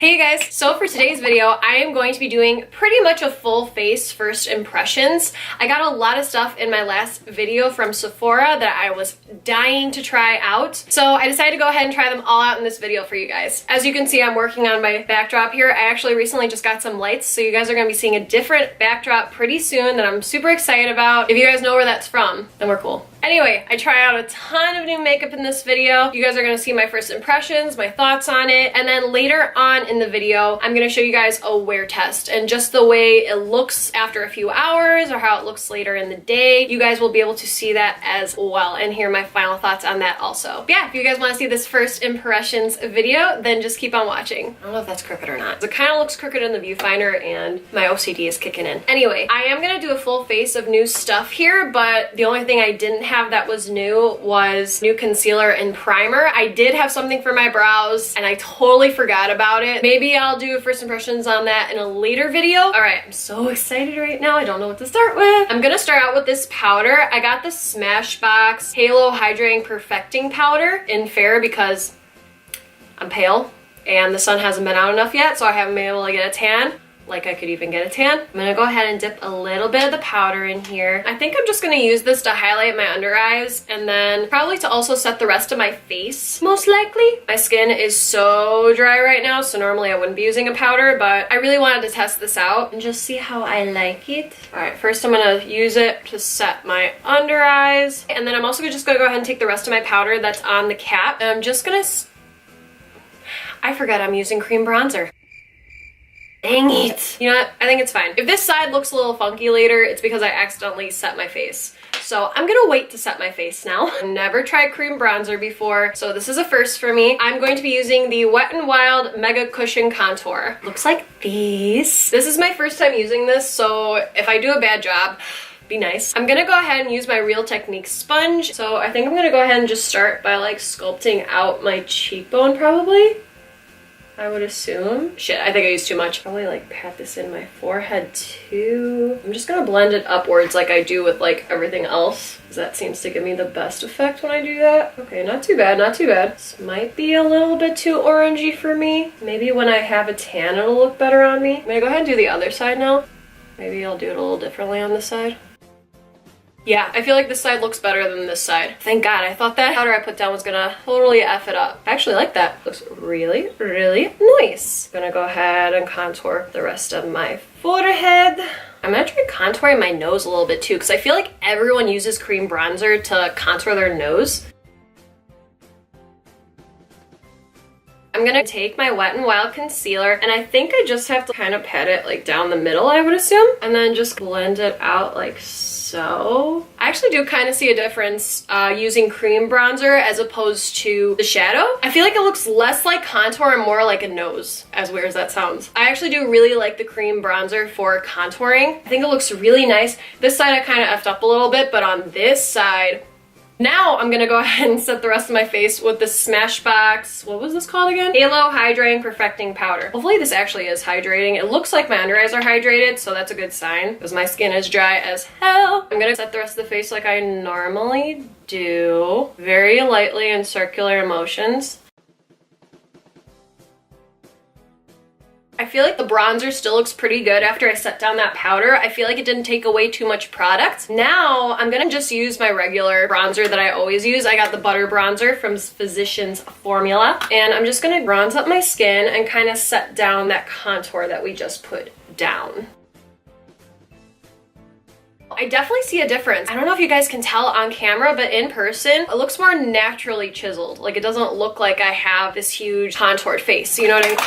Hey guys, so for today's video, I am going to be doing pretty much a full face first impressions. I got a lot of stuff in my last video from Sephora that I was dying to try out. So I decided to go ahead and try them all out in this video for you guys. As you can see, I'm working on my backdrop here. I actually recently just got some lights, so you guys are gonna be seeing a different backdrop pretty soon that I'm super excited about. If you guys know where that's from, then we're cool. Anyway, I try out a ton of new makeup in this video. You guys are gonna see my first impressions, my thoughts on it, and then later on in the video, I'm gonna show you guys a wear test and just the way it looks after a few hours or how it looks later in the day. You guys will be able to see that as well and hear my final thoughts on that also. But yeah, if you guys wanna see this first impressions video, then just keep on watching. I don't know if that's crooked or not. It kind of looks crooked in the viewfinder and my OCD is kicking in. Anyway, I am gonna do a full face of new stuff here, but the only thing I didn't have that was new was new concealer and primer. I did have something for my brows and I totally forgot about it. Maybe I'll do first impressions on that in a later video. All right, I'm so excited right now. I don't know what to start with. I'm gonna start out with this powder. I got the Smashbox Halo Hydrating Perfecting Powder in Fair because I'm pale and the sun hasn't been out enough yet, so I haven't been able to get a tan. Like I could even get a tan. I'm gonna go ahead and dip a little bit of the powder in here. I think I'm just gonna use this to highlight my under eyes and then probably to also set the rest of my face, most likely. My skin is so dry right now, so normally I wouldn't be using a powder, but I really wanted to test this out and just see how I like it. All right, first I'm gonna use it to set my under eyes, and then I'm also just gonna go ahead and take the rest of my powder that's on the cap, and I'm just gonna... I forgot I'm using cream bronzer. Dang it. You know what? I think it's fine. If this side looks a little funky later, it's because I accidentally set my face. So I'm gonna wait to set my face now. I've never tried cream bronzer before, so this is a first for me. I'm going to be using the Wet n Wild Mega Cushion Contour. Looks like this. This is my first time using this, so if I do a bad job, be nice. I'm gonna go ahead and use my Real Techniques sponge. So I think I'm gonna go ahead and just start by like sculpting out my cheekbone probably. I would assume. Shit, I think I used too much. Probably like pat this in my forehead too. I'm just gonna blend it upwards like I do with like everything else, because that seems to give me the best effect when I do that. Okay, not too bad, not too bad. This might be a little bit too orangey for me. Maybe when I have a tan it'll look better on me. I'm gonna go ahead and do the other side now. Maybe I'll do it a little differently on this side. Yeah, I feel like this side looks better than this side. Thank God, I thought that powder I put down was gonna totally F it up. I actually like that. Looks really, really nice. I'm gonna go ahead and contour the rest of my forehead. I'm gonna try contouring my nose a little bit too, because I feel like everyone uses cream bronzer to contour their nose. I'm gonna take my Wet n Wild concealer, and I think I just have to kind of pat it like down the middle, I would assume, and then just blend it out like so. I actually do kind of see a difference using cream bronzer as opposed to the shadow. I feel like it looks less like contour and more like a nose, as weird as that sounds. I actually do really like the cream bronzer for contouring. I think it looks really nice. This side I kind of effed up a little bit, but on this side, now I'm gonna go ahead and set the rest of my face with the Smashbox, what was this called again? Halo Hydrating Perfecting Powder. Hopefully this actually is hydrating. It looks like my under eyes are hydrated, so that's a good sign, because my skin is dry as hell. I'm gonna set the rest of the face like I normally do, very lightly in circular motions. I feel like the bronzer still looks pretty good after I set down that powder. I feel like it didn't take away too much product. Now I'm gonna just use my regular bronzer that I always use. I got the butter bronzer from Physicians Formula, and I'm just gonna bronze up my skin and kind of set down that contour that we just put down. I definitely see a difference. I don't know if you guys can tell on camera, but in person, it looks more naturally chiseled. Like it doesn't look like I have this huge contoured face. You know what I mean?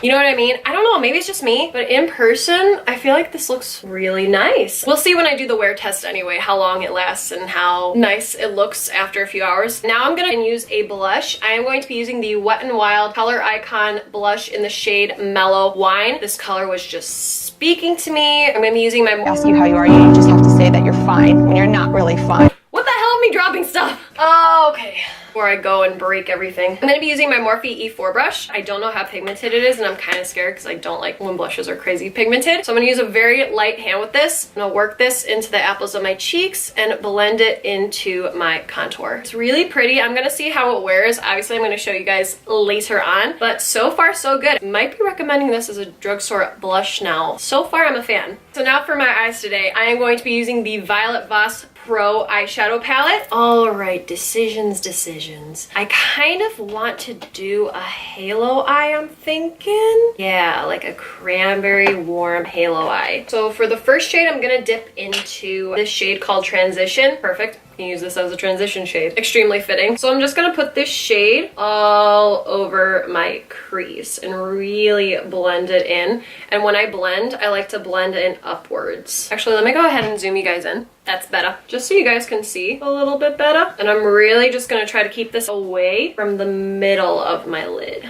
You know what I mean? I don't know, maybe it's just me, but in person, I feel like this looks really nice. We'll see when I do the wear test anyway, how long it lasts and how nice it looks after a few hours. Now I'm gonna use a blush. I am going to be using the Wet n Wild Color Icon blush in the shade Mellow Wine. This color was just speaking to me. I'm gonna be using my... Ask you how you are, you just have to say that you're fine when you're not really fine. What the hell, me dropping stuff? Oh, okay. before I go and break everything. I'm gonna be using my Morphe E4 brush. I don't know how pigmented it is, and I'm kind of scared because I don't like when blushes are crazy pigmented. So I'm gonna use a very light hand with this. I'm gonna work this into the apples of my cheeks and blend it into my contour. It's really pretty. I'm gonna see how it wears. Obviously, I'm gonna show you guys later on, but so far so good. Might be recommending this as a drugstore blush now. So far, I'm a fan. So now for my eyes today, I am going to be using the Violet Voss Pro eyeshadow palette. All right, decisions. I kind of want to do a halo eye, I'm thinking. Yeah, like a cranberry warm halo eye. So for the first shade, I'm gonna dip into this shade called Transition. Perfect. You can use this as a transition shade. Extremely fitting. So I'm just gonna put this shade all over my crease and really blend it in. And when I blend, I like to blend in upwards. Actually, let me go ahead and zoom you guys in. That's better. Just so you guys can see a little bit better. And I'm really just gonna try to keep this away from the middle of my lid.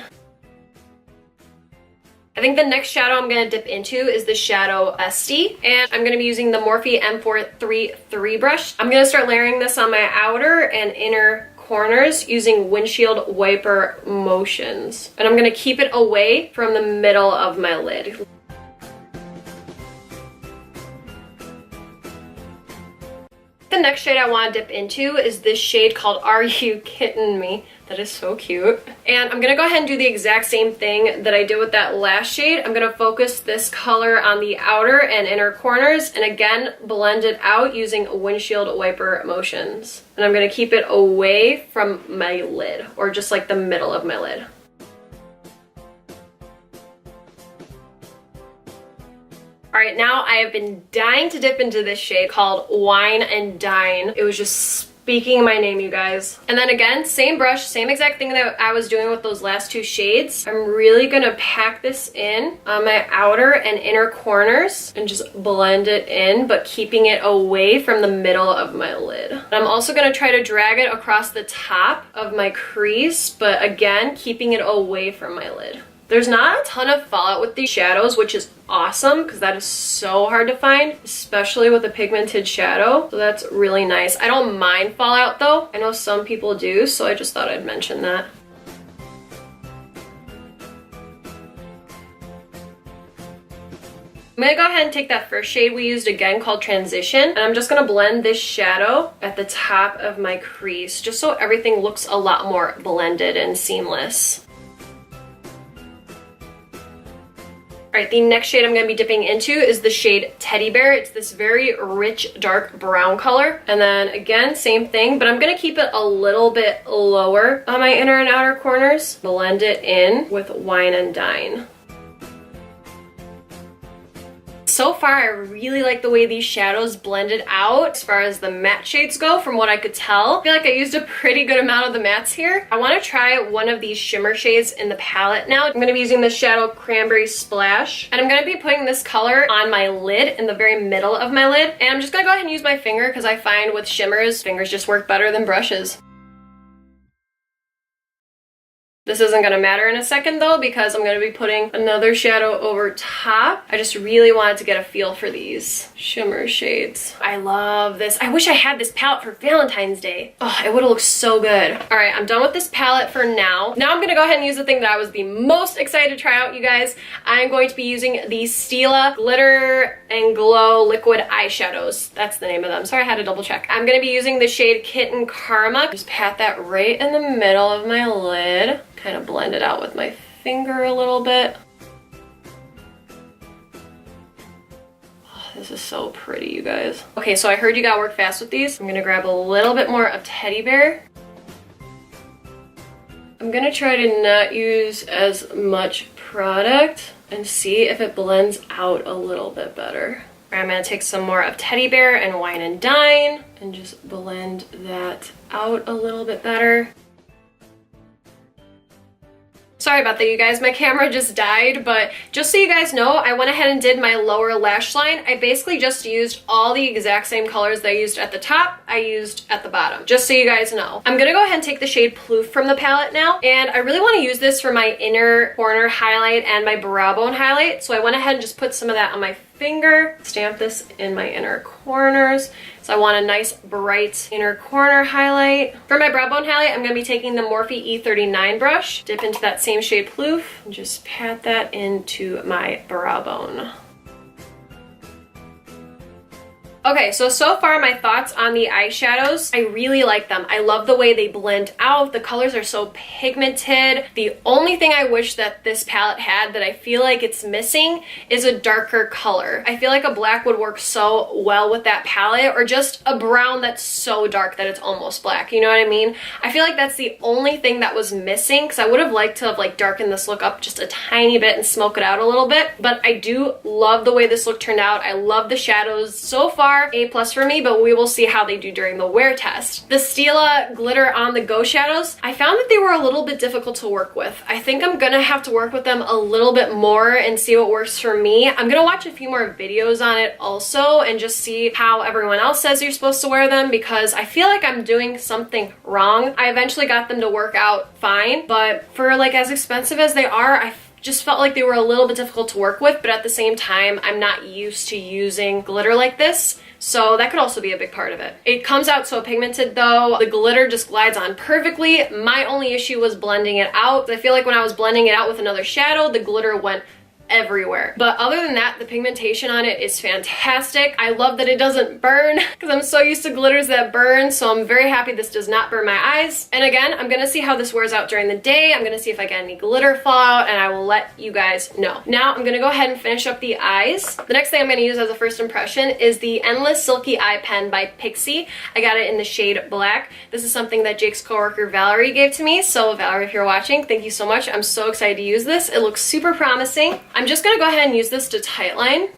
I think the next shadow I'm going to dip into is the Shadow Esty, and I'm going to be using the Morphe M433 brush. I'm going to start layering this on my outer and inner corners using windshield wiper motions. And I'm going to keep it away from the middle of my lid. The next shade I want to dip into is this shade called Are You Kidding Me? That is so cute. And I'm gonna go ahead and do the exact same thing that I did with that last shade. I'm gonna focus this color on the outer and inner corners and again blend it out using windshield wiper motions. And I'm gonna keep it away from my lid, or just like the middle of my lid. All right, now I have been dying to dip into this shade called Wine and Dine. It was just speaking my name, you guys. And then again, same brush, same exact thing that I was doing with those last two shades. I'm really gonna pack this in on my outer and inner corners and just blend it in, but keeping it away from the middle of my lid. And I'm also gonna try to drag it across the top of my crease, but again, keeping it away from my lid. There's not a ton of fallout with these shadows, which is awesome because that is so hard to find, especially with a pigmented shadow. So that's really nice. I don't mind fallout though. I know some people do, so I just thought I'd mention that. I'm gonna go ahead and take that first shade we used again called Transition, and I'm just gonna blend this shadow at the top of my crease just so everything looks a lot more blended and seamless. All right, the next shade I'm gonna be dipping into is the shade Teddy Bear. It's this very rich, dark brown color. And then again, same thing, but I'm gonna keep it a little bit lower on my inner and outer corners. Blend it in with Wine and Dine. So far, I really like the way these shadows blended out as far as the matte shades go from what I could tell. I feel like I used a pretty good amount of the mattes here. I want to try one of these shimmer shades in the palette now. I'm going to be using the Shadow Cranberry Splash, and I'm going to be putting this color on my lid in the very middle of my lid. And I'm just going to go ahead and use my finger because I find with shimmers, fingers just work better than brushes. This isn't gonna matter in a second though because I'm gonna be putting another shadow over top. I just really wanted to get a feel for these shimmer shades. I love this. I wish I had this palette for Valentine's Day. Oh, it would've looked so good. All right, I'm done with this palette for now. Now I'm gonna go ahead and use the thing that I was the most excited to try out, you guys. I'm going to be using the Stila Glitter and Glow Liquid Eyeshadows. That's the name of them. Sorry, I had to double check. I'm gonna be using the shade Kitten Karma. Just pat that right in the middle of my lid. Kind of blend it out with my finger a little bit. Oh, this is so pretty, you guys. Okay, so I heard you gotta work fast with these. I'm gonna grab a little bit more of Teddy Bear. I'm gonna try to not use as much product and see if it blends out a little bit better. I'm gonna take some more of Teddy Bear and Wine and Dine and just blend that out a little bit better. Sorry about that, you guys. My camera just died, but just so you guys know, I went ahead and did my lower lash line. I basically just used all the exact same colors that I used at the top, I used at the bottom, just so you guys know. I'm gonna go ahead and take the shade Plouf from the palette now, and I really wanna use this for my inner corner highlight and my brow bone highlight, so I went ahead and just put some of that on my finger, stamp this in my inner corners. So I want a nice bright inner corner highlight. For my brow bone highlight, I'm gonna be taking the Morphe E39 brush, dip into that same shade Plouf, and just pat that into my brow bone. Okay, so far my thoughts on the eyeshadows, I really like them. I love the way they blend out. The colors are so pigmented. The only thing I wish that this palette had that I feel like it's missing is a darker color. I feel like a black would work so well with that palette, or just a brown that's so dark that it's almost black, you know what I mean? I feel like that's the only thing that was missing, because I would have liked to have like darkened this look up just a tiny bit and smoke it out a little bit. But I do love the way this look turned out. I love the shadows. So far, A+ for me, but we will see how they do during the wear test. The Stila glitter on the Go shadows, I found that they were a little bit difficult to work with. I think I'm gonna have to work with them a little bit more and see what works for me. I'm gonna watch a few more videos on it also and just see how everyone else says you're supposed to wear them, because I feel like I'm doing something wrong. I eventually got them to work out fine, but for like as expensive as they are, I just felt like they were a little bit difficult to work with, but at the same time, I'm not used to using glitter like this. So that could also be a big part of it. It comes out so pigmented though. The glitter just glides on perfectly. My only issue was blending it out. I feel like when I was blending it out with another shadow, the glitter went everywhere. But other than that, the pigmentation on it is fantastic. I love that it doesn't burn, because I'm so used to glitters that burn, so I'm very happy this does not burn my eyes. And again, I'm gonna see how this wears out during the day. I'm gonna see if I get any glitter fallout, and I will let you guys know. Now I'm gonna go ahead and finish up the eyes. The next thing I'm gonna use as a first impression is the Endless Silky Eye Pen by Pixi. I got it in the shade Black. This is something that Jake's coworker Valerie gave to me, so Valerie, if you're watching, thank you so much. I'm so excited to use this. It looks super promising. I'm just gonna go ahead and use this to tightline.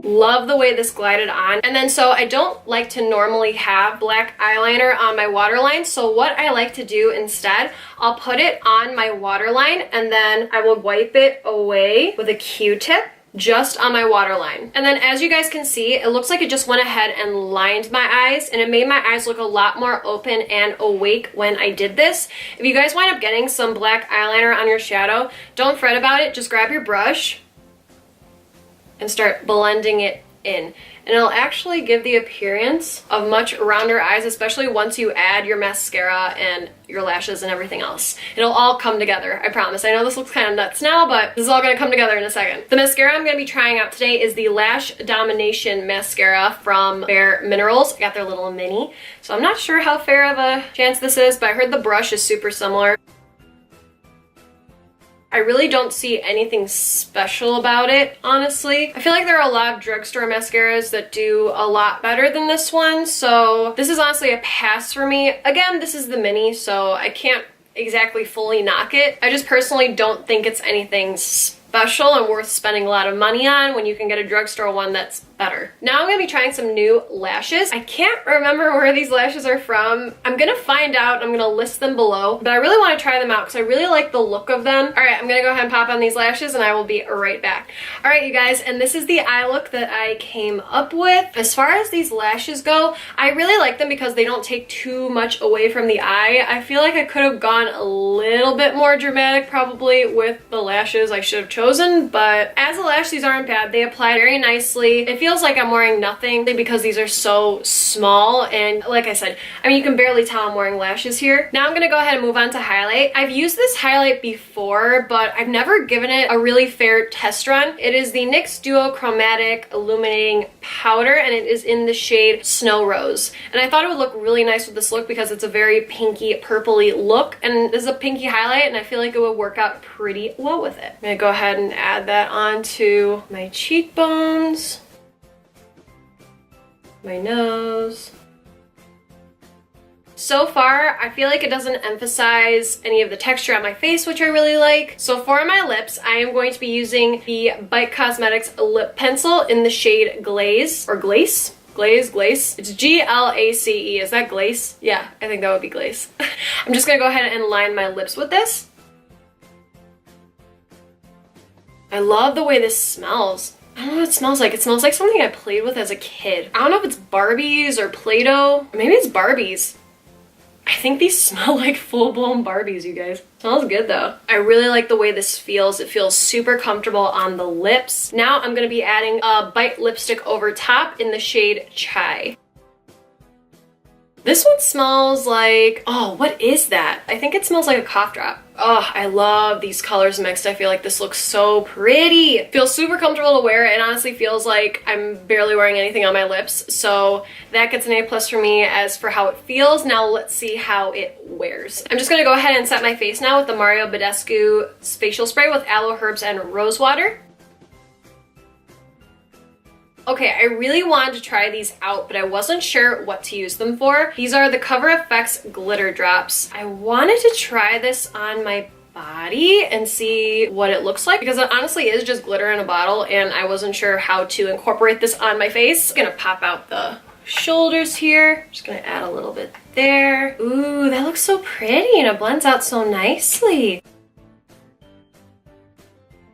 Love the way this glided on. And then so I don't like to normally have black eyeliner on my waterline, so what I like to do instead, I'll put it on my waterline and then I will wipe it away with a Q-tip just on my waterline. And then as you guys can see, it looks like it just went ahead and lined my eyes, and it made my eyes look a lot more open and awake when I did this. If you guys wind up getting some black eyeliner on your shadow, don't fret about it. Just grab your brush and start blending it in. And it'll actually give the appearance of much rounder eyes, especially once you add your mascara and your lashes and everything else. It'll all come together, I promise. I know this looks kind of nuts now, but this is all gonna come together in a second. The mascara I'm gonna be trying out today is the Lash Domination Mascara from Bare Minerals. I got their little mini, so I'm not sure how fair of a chance this is, but I heard the brush is super similar. I really don't see anything special about it, honestly. I feel like there are a lot of drugstore mascaras that do a lot better than this one, so this is honestly a pass for me. Again, this is the mini, so I can't exactly fully knock it. I just personally don't think it's anything special and worth spending a lot of money on when you can get a drugstore one that's better. Now I'm gonna be trying some new lashes. I can't remember where these lashes are from. I'm gonna find out. I'm gonna list them below, but I really want to try them out because I really like the look of them. All right, I'm gonna go ahead and pop on these lashes and I will be right back. All right, you guys, and this is the eye look that I came up with. As far as these lashes go, I really like them because they don't take too much away from the eye. I feel like I could have gone a little bit more dramatic probably with the lashes I should have chosen, but as a lash, these aren't bad. They apply very nicely. It feels like I'm wearing nothing because these are so small, and like I said, I mean, you can barely tell I'm wearing lashes here. Now I'm gonna go ahead and move on to highlight. I've used this highlight before, but I've never given it a really fair test run. It is the NYX Duo Chromatic Illuminating Powder, and it is in the shade Snow Rose. And I thought it would look really nice with this look because it's a very pinky, purpley look, and this is a pinky highlight, and I feel like it would work out pretty well with it. I'm gonna go ahead and add that onto my cheekbones, my nose. So far, I feel like it doesn't emphasize any of the texture on my face, which I really like. So for my lips, I am going to be using the Bite Cosmetics lip pencil in the shade Glaze, or Glace? Glace. It's G-L-A-C-E. Is that Glace? Yeah, I think that would be Glace. I'm just gonna go ahead and line my lips with this. I love the way this smells. I don't know what it smells like. It smells like something I played with as a kid. I don't know if it's Barbies or Play-Doh. Maybe it's Barbies. I think these smell like full-blown Barbies, you guys. Smells good though. I really like the way this feels. It feels super comfortable on the lips. Now I'm gonna be adding a Bite lipstick over top in the shade Chai. This one smells like, oh, what is that? I think it smells like a cough drop. Oh, I love these colors mixed. I feel like this looks so pretty. It feels super comfortable to wear. It honestly feels like I'm barely wearing anything on my lips. So that gets an A+ for me as for how it feels. Now let's see how it wears. I'm just gonna go ahead and set my face now with the Mario Badescu facial spray with aloe herbs and rose water. Okay, I really wanted to try these out, but I wasn't sure what to use them for. These are the Cover FX glitter drops. I wanted to try this on my body and see what it looks like because it honestly is just glitter in a bottle and I wasn't sure how to incorporate this on my face. I'm gonna pop out the shoulders here. Just gonna add a little bit there. Ooh, that looks so pretty and it blends out so nicely.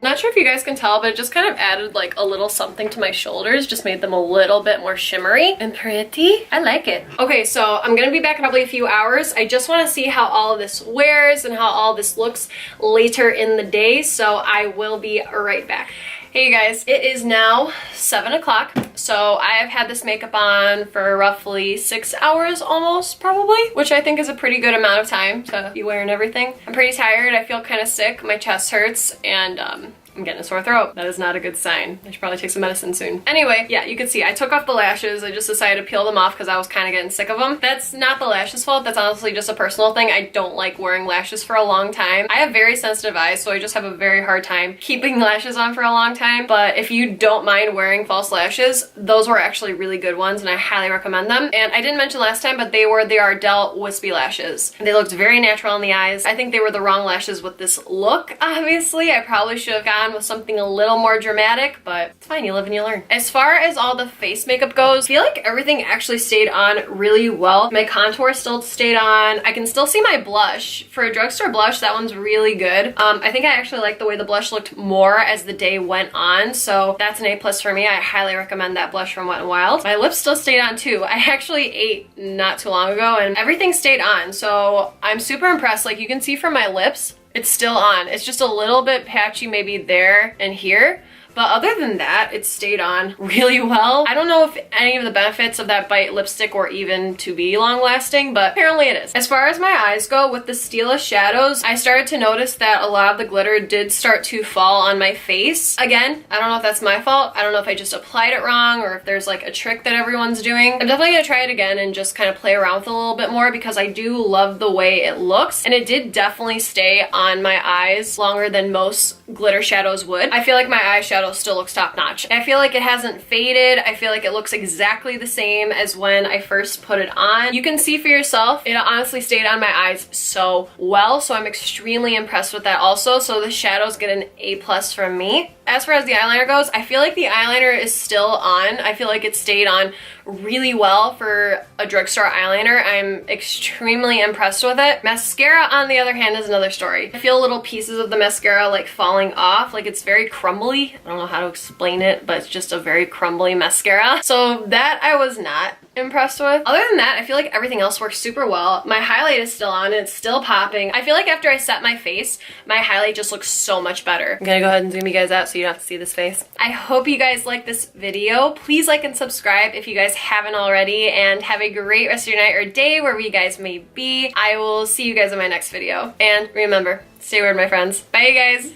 Not sure if you guys can tell, but it just kind of added like a little something to my shoulders, just made them a little bit more shimmery and pretty. I like it. Okay, so I'm gonna be back in probably a few hours. I just wanna see how all of this wears and how all this looks later in the day, so I will be right back. Hey you guys, it is now 7 o'clock. So I have had this makeup on for roughly 6 hours almost, probably, which I think is a pretty good amount of time to be wearing everything. I'm pretty tired, I feel kind of sick, my chest hurts, and I'm getting a sore throat. That is not a good sign. I should probably take some medicine soon. Anyway, yeah, you can see I took off the lashes. I just decided to peel them off because I was kind of getting sick of them. That's not the lashes fault. That's honestly just a personal thing. I don't like wearing lashes for a long time. I have very sensitive eyes, so I just have a very hard time keeping lashes on for a long time. But if you don't mind wearing false lashes, those were actually really good ones and I highly recommend them. And I didn't mention last time, but they were the Ardel Wispy lashes. They looked very natural in the eyes. I think they were the wrong lashes with this look, obviously. I probably should have gone with something a little more dramatic, but it's fine, you live and you learn. As far as all the face makeup goes, I feel like everything actually stayed on really well. My contour still stayed on. I can still see my blush. For a drugstore blush, that one's really good. I think I actually like the way the blush looked more as the day went on, so that's an A+ for me. I highly recommend that blush from Wet n Wild. My lips still stayed on too. I actually ate not too long ago and everything stayed on, so I'm super impressed. Like you can see from my lips, it's still on. It's just a little bit patchy maybe there and here. But other than that, it stayed on really well. I don't know if any of the benefits of that Bite lipstick were even to be long lasting, but apparently it is. As far as my eyes go, with the Stila shadows, I started to notice that a lot of the glitter did start to fall on my face. Again, I don't know if that's my fault. I don't know if I just applied it wrong or if there's like a trick that everyone's doing. I'm definitely gonna try it again and just kind of play around with it a little bit more because I do love the way it looks. And it did definitely stay on my eyes longer than most glitter shadows would. I feel like my eyeshadow still looks top notch. I feel like it hasn't faded. I feel like it looks exactly the same as when I first put it on. You can see for yourself, it honestly stayed on my eyes so well, so I'm extremely impressed with that also. So the shadows get an A+ from me. As far as the eyeliner goes, I feel like the eyeliner is still on. I feel like it stayed on really well for a drugstore eyeliner. I'm extremely impressed with it. Mascara, on the other hand, is another story. I feel little pieces of the mascara like falling off, like it's very crumbly. I don't know how to explain it, but it's just a very crumbly mascara. So that I was not impressed with. Other than that, I feel like everything else works super well. My highlight is still on and it's still popping. I feel like after I set my face, my highlight just looks so much better. I'm gonna go ahead and zoom you guys out so you don't have to see this face. I hope you guys like this video. Please like and subscribe if you guys haven't already, and have a great rest of your night or day wherever you guys may be. I will see you guys in my next video. And remember, stay weird, my friends. Bye, you guys.